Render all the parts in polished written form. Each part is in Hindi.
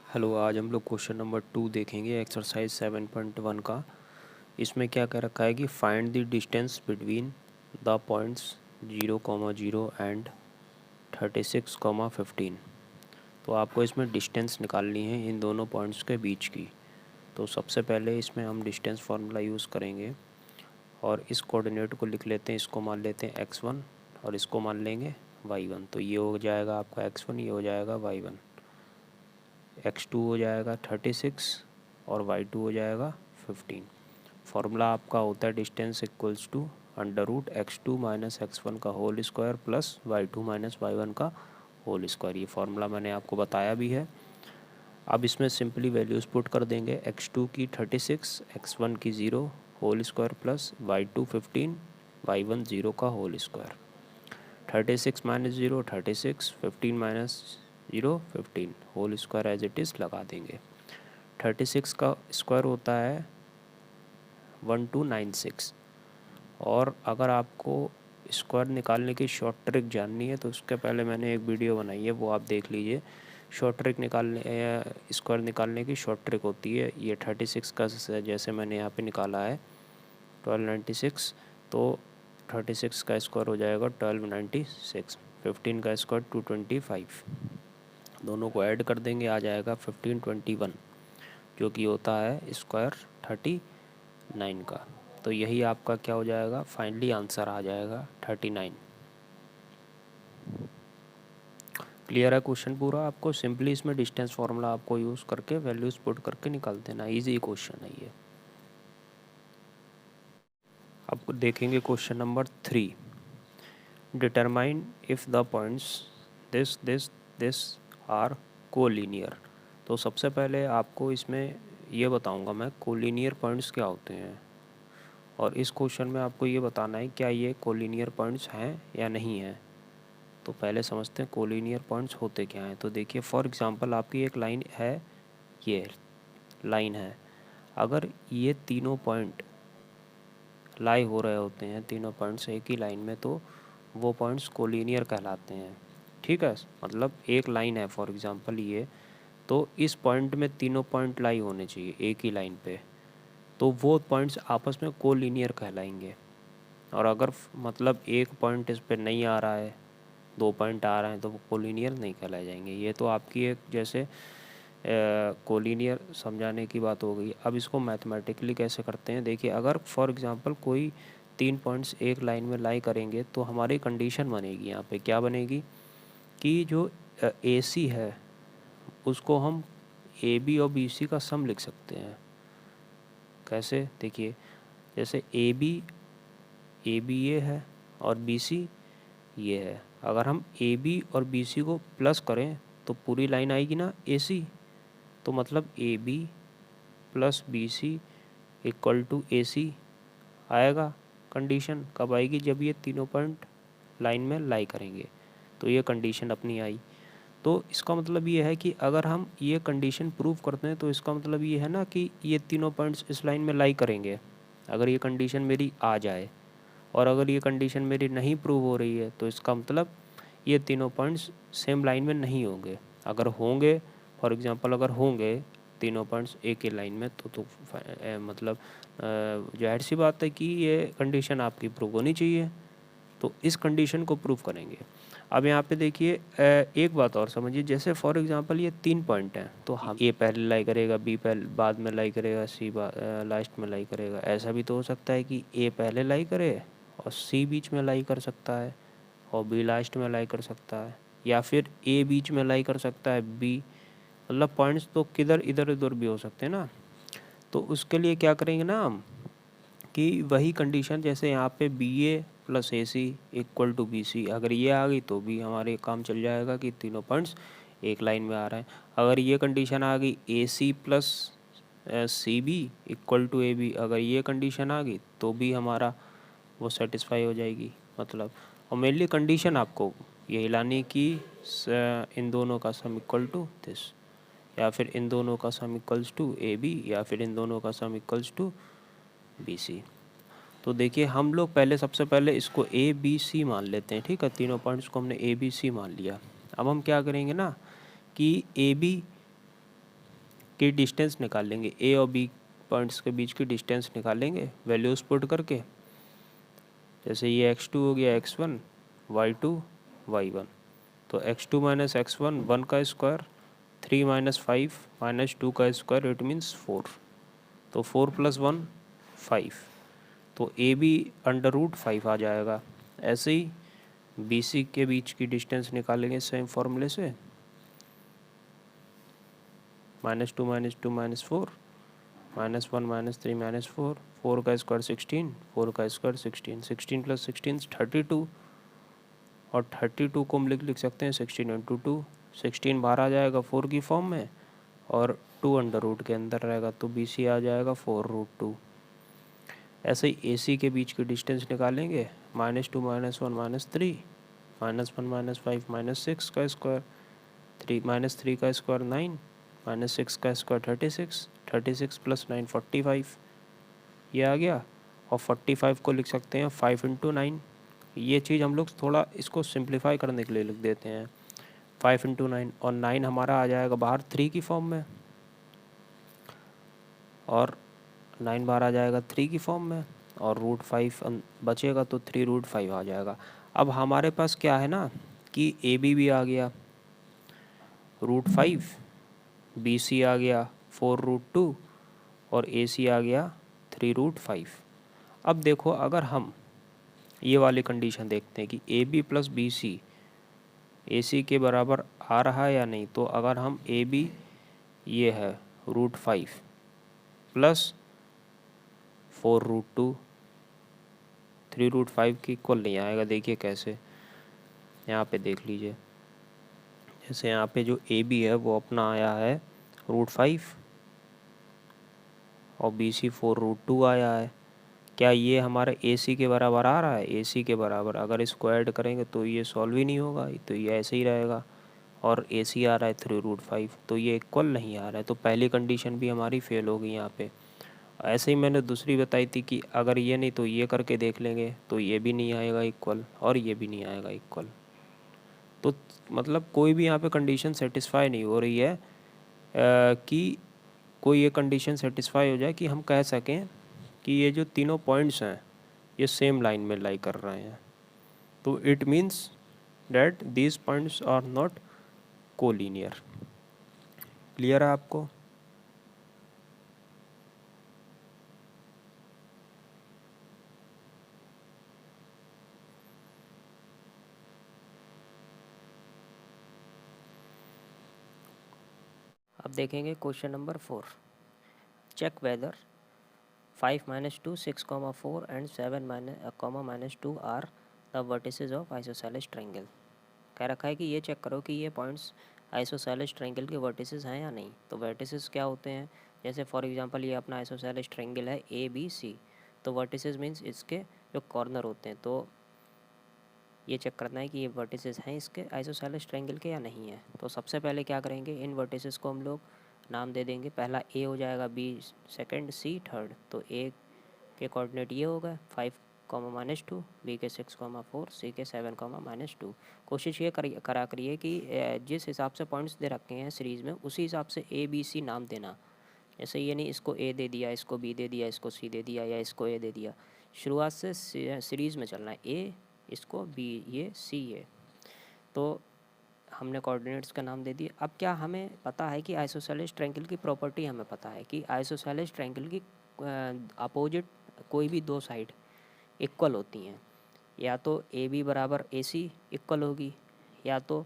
हेलो, आज हम लोग क्वेश्चन नंबर 2 देखेंगे एक्सरसाइज 7.1 का। इसमें क्या कह रखा है कि find the distance between the points 0,0 and 36,15। तो आपको इसमें डिस्टेंस निकालनी है इन दोनों पॉइंट्स के बीच की। तो सबसे पहले इसमें हम डिस्टेंस फार्मूला यूज़ करेंगे और इस कोऑर्डिनेट को लिख लेते हैं। इसको मान लेते हैं x1 और इसको मान लेंगे y1। तो ये हो जाएगा आपका x1, ये हो जाएगा y1। x2 हो जाएगा 36 और y2 हो जाएगा 15। फार्मूला आपका होता है distance equals to under root x2 minus x1 का whole square plus y2 minus y1 का होल स्क्वायर। ये फार्मूला मैंने आपको बताया भी है। अब इसमें सिंपली वैल्यूज़ पुट कर देंगे। x2 की 36, x1 की 0 whole square plus y2 15, y1 0 का whole square. 36 minus 0 36, 15 minus 0 15 whole square as it is लगा देंगे। 36 का स्क्वायर होता है 1296। और अगर आपको स्क्वायर निकालने की शॉर्ट ट्रिक जाननी है तो उसके पहले मैंने एक वीडियो बनाई है, वो आप देख लीजिए। शॉर्ट ट्रिक निकालने स्क्वायर निकालने की शॉर्ट ट्रिक होती है ये। 36 का जैसे मैंने यहाँ पे निकाला है 1296, तो 36 का स्क्वायर हो जाएगा 1296। 15 का स्क्वायर 225, दोनों को ऐड कर देंगे, आ जाएगा 1521, जो कि होता है स्क्वायर 39 का। तो यही आपका क्या हो जाएगा, फाइनली आंसर आ जाएगा 39। क्लियर है क्वेश्चन पूरा? आपको सिंपली इसमें डिस्टेंस फार्मूला आपको यूज़ करके वैल्यूज पुट करके निकाल देना। इजी क्वेश्चन है ये। अब देखेंगे question number 3। Determine if the points this are collinear. तो सबसे पहले आपको इसमें ये बताऊंगा मैं कोलिनियर पॉइंट्स क्या होते हैं, और इस क्वेश्चन में आपको ये बताना है क्या ये कोलिनियर पॉइंट्स हैं या नहीं हैं। तो पहले समझते हैं कोलिनियर पॉइंट्स होते क्या हैं। तो देखिए, फॉर एग्जांपल आपकी एक लाइन है, ये लाइन है। अगर ये तीनों पॉइंट लाई हो रहे होते हैं, तीनों पॉइंट्स एक ही लाइन में, तो वो पॉइंट्स कोलिनियर कहलाते हैं। ठीक है, मतलब एक लाइन है फॉर एग्जांपल ये, तो इस पॉइंट में तीनों पॉइंट लाई होने चाहिए एक ही लाइन पे, तो वो पॉइंट्स आपस में कोलिनियर कहलाएंगे। और अगर मतलब एक पॉइंट इस पे नहीं आ रहा है, दो पॉइंट आ रहे हैं, तो वो कोलिनियर नहीं कहलाए जाएंगे। ये तो आपकी एक जैसे कोलिनियर समझाने की बात हो गई। अब इसको मैथमेटिकली कैसे करते हैं, देखिए। अगर फॉर एग्जांपल कोई तीन पॉइंट्स एक लाइन में लाई करेंगे तो हमारी कंडीशन बनेगी यहाँ पे, क्या बनेगी कि जो ए सी है उसको हम ए बी और बी सी का सम लिख सकते हैं। कैसे, देखिए, जैसे ए बी ये है और बी सी ये है। अगर हम ए बी और बी सी को प्लस करें तो पूरी लाइन आएगी ना ए सी। तो मतलब A B plus B C equal to A C आएगा। कंडीशन कब आएगी, जब ये तीनों पॉइंट लाइन में लाई करेंगे। तो ये कंडीशन अपनी आई। तो इसका मतलब ये है कि अगर हम ये कंडीशन प्रूव करते हैं तो इसका मतलब ये है ना कि ये तीनों पॉइंट्स इस लाइन में लाई करेंगे। अगर ये कंडीशन मेरी आ जाए, और अगर ये कंडीशन मेरी नहीं प्रूव हो रही है तो इसका मतलब ये तीनों पॉइंट्स सेम लाइन में नहीं होंगे। अगर होंगे, फॉर एग्जांपल अगर होंगे तीनों पॉइंट्स एक ही लाइन में, तो मतलब जाहिर सी बात है कि ये कंडीशन आपकी प्रूव होनी चाहिए। तो इस कंडीशन को प्रूव करेंगे। अब यहाँ पे देखिए, एक बात और समझिए। जैसे फॉर एग्जांपल ये तीन पॉइंट हैं, तो हम ए पहले लाई करेगा, बी पहले बाद में लाई करेगा, सी लास्ट में लाई करेगा। ऐसा भी तो हो सकता है कि ए पहले लाई करे और सी बीच में लाई कर सकता है और बी लास्ट में लाई कर सकता है, या फिर ए बीच में लाई कर सकता है, बी, मतलब पॉइंट्स तो किधर इधर उधर भी हो सकते हैं ना। तो उसके लिए क्या करेंगे ना हम, कि वही कंडीशन जैसे यहाँ पे B A plus A C equal to B C, अगर ये आ गई तो भी हमारे काम चल जाएगा कि तीनों पॉइंट्स एक लाइन में आ रहे हैं। अगर ये कंडीशन आ गई A C plus C B equal to A B, अगर ये कंडीशन आ गई तो भी हमारा वो सेटिस्फाई हो जाएगी मतलब। और मेनली कंडीशन आपको यही लानी कि इन दोनों का सम इक्वल टू दिस, या फिर इन दोनों का sum equals to A B, या फिर इन दोनों का sum equals to B C. तो देखिए, हम लोग पहले सबसे पहले इसको ए बी सी मान लेते हैं। ठीक है, तीनों पॉइंट्स को हमने ए बी सी मान लिया। अब हम क्या करेंगे ना कि ए बी की डिस्टेंस निकालेंगे, ए और बी पॉइंट्स के बीच की डिस्टेंस निकालेंगे वैल्यूज पुट करके। जैसे ये x2 हो गया x1, y2 y1, तो x2 माइनस x1 1 का स्क्वायर, 3 माइनस 5 माइनस 2 का स्क्वायर, इट मीन्स 4, तो 4 प्लस 1 5, तो ए बी अंडर रूट 5 आ जाएगा। ऐसे ही बी सी के बीच की डिस्टेंस निकालेंगे सेम फॉर्मूले से, -2 -2 -4, -1 -3 -4, 4 का स्क्वायर 16, 4 का स्क्वायर 16, 16 प्लस 16 32, और 32 को हम लिख सकते हैं 16 इंटू 2, 16 बाहर आ जाएगा 4 की फॉर्म में, और 2 अंडर रूट के अंदर रहेगा, तो बी सी आ जाएगा 4√2। ऐसे ही ए सी के बीच की डिस्टेंस निकालेंगे, -2 -1 -3, -1 -5 -6 का स्क्वायर, 3 का स्क्वायर 9, -6 का स्क्वायर 36, 36 प्लस 9 45, ये आ गया। और 45 को लिख सकते हैं 5 इंटू 9। ये चीज़ हम लोग थोड़ा इसको सिंप्लीफाई करने के लिए लिख देते हैं 5 इंटू 9, और 9 हमारा आ जाएगा बाहर 3 की फॉर्म में, और 9 बाहर आ जाएगा 3 की फॉर्म में, और √5 बचेगा, तो 3√5 आ जाएगा। अब हमारे पास क्या है ना कि ए बी भी आ गया √5, बी सी आ गया 4√2, और ए सी आ गया 3√5। अब देखो अगर हम ये वाली कंडीशन देखते हैं कि A B plus B C A C के बराबर आ रहा है या नहीं, तो अगर हम ए बी ये है √5 प्लस 4√2, 3√5 की इक्वल नहीं आएगा। देखिए कैसे, यहाँ पे देख लीजिए, जैसे यहाँ पे जो ए बी है वो अपना आया है √5, और बी सी 4√2 आया है। क्या ये हमारे ए सी के बराबर आ रहा है? ए सी के बराबर अगर इसको ऐड करेंगे तो ये सॉल्व ही नहीं होगा, तो ये ऐसे ही रहेगा। और ए सी आ रहा है 3√5, तो ये इक्वल नहीं आ रहा है, तो पहली कंडीशन भी हमारी फेल होगी यहाँ पे। ऐसे ही मैंने दूसरी बताई थी कि अगर ये नहीं तो ये करके देख लेंगे, तो ये भी नहीं आएगा इक्वल, और ये भी नहीं आएगा इक्वल। तो मतलब कोई भी यहाँ पे कंडीशन सेटिस्फाई नहीं हो रही है कि कोई ये कंडीशन सेटिस्फाई हो जाए कि हम कह सकें कि ये जो तीनों पॉइंट्स हैं ये सेम लाइन में लाई कर रहे हैं। तो it means that these points are not collinear. Clear है आपको? अब देखेंगे question number 4। Check whether 5 - 2 6, 4 and 7 -2 are the vertices of isosceles triangle. कह रखा है कि ये चेक करो कि ये पॉइंट्स आइसोसेलेस ट्रायंगल के वर्टिसेस हैं या नहीं। तो वर्टिसेस क्या होते हैं? जैसे फॉर एग्जांपल ये अपना आइसोसेलेस ट्रायंगल है ए बी सी, तो वर्टिसेस मीन्स इसके जो कॉर्नर होते हैं। तो ये चेक करना है कि ये वर्टिसेस हैं इसके आइसोसेलेस ट्रायंगल के या नहीं है। तो सबसे पहले क्या करेंगे, इन वर्टिसेस को हम लोग नाम दे देंगे। पहला ए हो जाएगा, बी सेकंड, सी थर्ड। तो ए के कोऑर्डिनेट ये होगा 5, -2, बी के 6, 4, सी के 7, -2। कोशिश ये करा करिए कि जिस हिसाब से पॉइंट्स दे रखे हैं सीरीज़ में उसी हिसाब से ए बी सी नाम देना। जैसे ये नहीं इसको ए दे दिया, इसको बी दे दिया, इसको सी दे दिया, या इसको ए दे दिया। शुरुआत से सीरीज़ में चलना है, ए इसको बी ये सी ये। तो हमने कोऑर्डिनेट्स का नाम दे दिए। अब क्या हमें पता है कि आइसोसेलेस ट्रायंगल की प्रॉपर्टी हमें पता है कि आइसोसेलेस ट्रायंगल की अपोजिट कोई भी दो साइड इक्वल होती हैं। या तो ए बी बराबर ए सी इक्वल होगी, या तो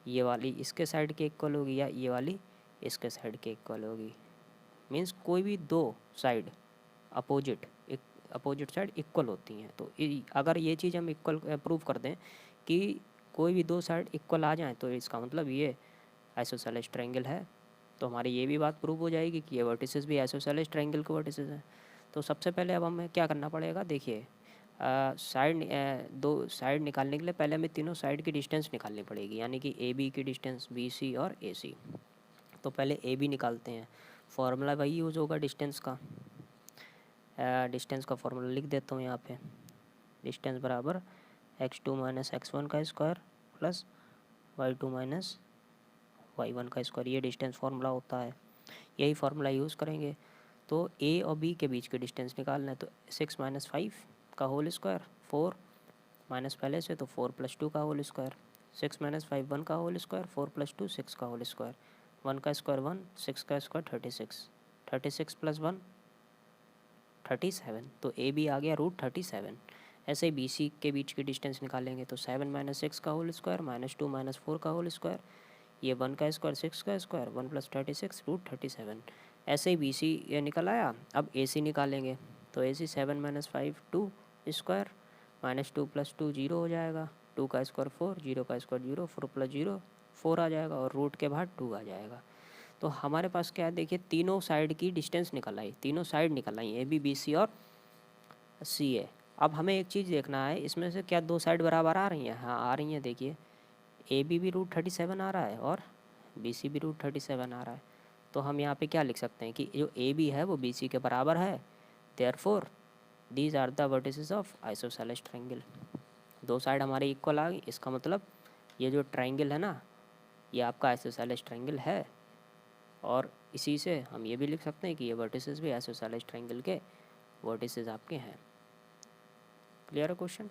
ये वाली इसके साइड के इक्वल होगी, या ये वाली इसके साइड के इक्वल होगी। मीन्स कोई भी दो साइड अपोजिट साइड इक्वल होती हैं। तो अगर ये चीज़ हम इक्वल प्रूव कर दें कि कोई भी दो साइड इक्वल आ जाएं, तो इसका मतलब ये आइसोसेलेस ट्रायंगल है। तो हमारी ये भी बात प्रूव हो जाएगी कि ये वर्टिसेस भी आइसोसेलेस ट्रायंगल के वर्टिसेस हैं। तो सबसे पहले अब हमें क्या करना पड़ेगा, देखिए दो साइड निकालने के लिए पहले हमें तीनों साइड की डिस्टेंस निकालनी पड़ेगी, यानी कि ए बी की डिस्टेंस, बी सी और ए सी। तो पहले ए बी निकालते हैं। फॉर्मूला वही यूज़ होगा डिस्टेंस का। डिस्टेंस का फॉर्मूला लिख देता हूँ यहाँ पे। डिस्टेंस बराबर x2 - x1 का स्क्वायर प्लस y2 - y1 का स्क्वायर, ये डिस्टेंस फार्मूला होता है। यही फार्मूला यूज़ करेंगे। तो ए और बी के बीच की डिस्टेंस निकालना है, तो 6 - 5 का होल स्क्वायर, 4 माइनस पहले से तो 4 + 2 का होल स्क्वायर, 6 - 5 1 का होल स्क्वायर, 4 + 2 6 का होल स्क्वायर, 1 का स्क्वायर 1, 6 का स्क्वायर 36, 36 + 1 37, तो ए बी आ गया √37। ऐसे ही बी सी के बीच की डिस्टेंस निकालेंगे, तो 7 - 6 का होल स्क्वायर, -2 - 4 का होल स्क्वायर, ये 1 का स्क्वायर 6 का स्क्वायर, 1 + 36 √37। ऐसे ही बी सी ये निकल आया। अब ए सी निकालेंगे, तो ए सी 7 - 5 2 स्क्वायर, -2 + 2 0 हो जाएगा, 2 का स्क्वायर 4, 0 का स्क्वायर 0, 4 + 0 4 आ जाएगा, और रूट के बाद 2 आ जाएगा। तो हमारे पास क्या है, देखिए तीनों साइड की डिस्टेंस निकल आई, तीनों साइड निकल आई, ए बी बी सी और सी ए। अब हमें एक चीज़ देखना है, इसमें से क्या दो साइड बराबर आ रही हैं? हाँ आ रही हैं। देखिए ए बी भी √37 आ रहा है और बी सी भी √37 आ रहा है। तो हम यहाँ पे क्या लिख सकते हैं कि जो ए बी है वो बी सी के बराबर है, therefore these are the vertices of isosceles triangle. दो साइड हमारे इक्वल आ गई, इसका मतलब ये जो ट्रायंगल है ना, ये आपका आइसोसेलेस ट्रायंगल है। और इसी से हम ये भी लिख सकते हैं कि ये वर्टिसेस भी आइसोसेलेस ट्रायंगल के वर्टिसेस आपके हैं। क्लियर है क्वेश्चन?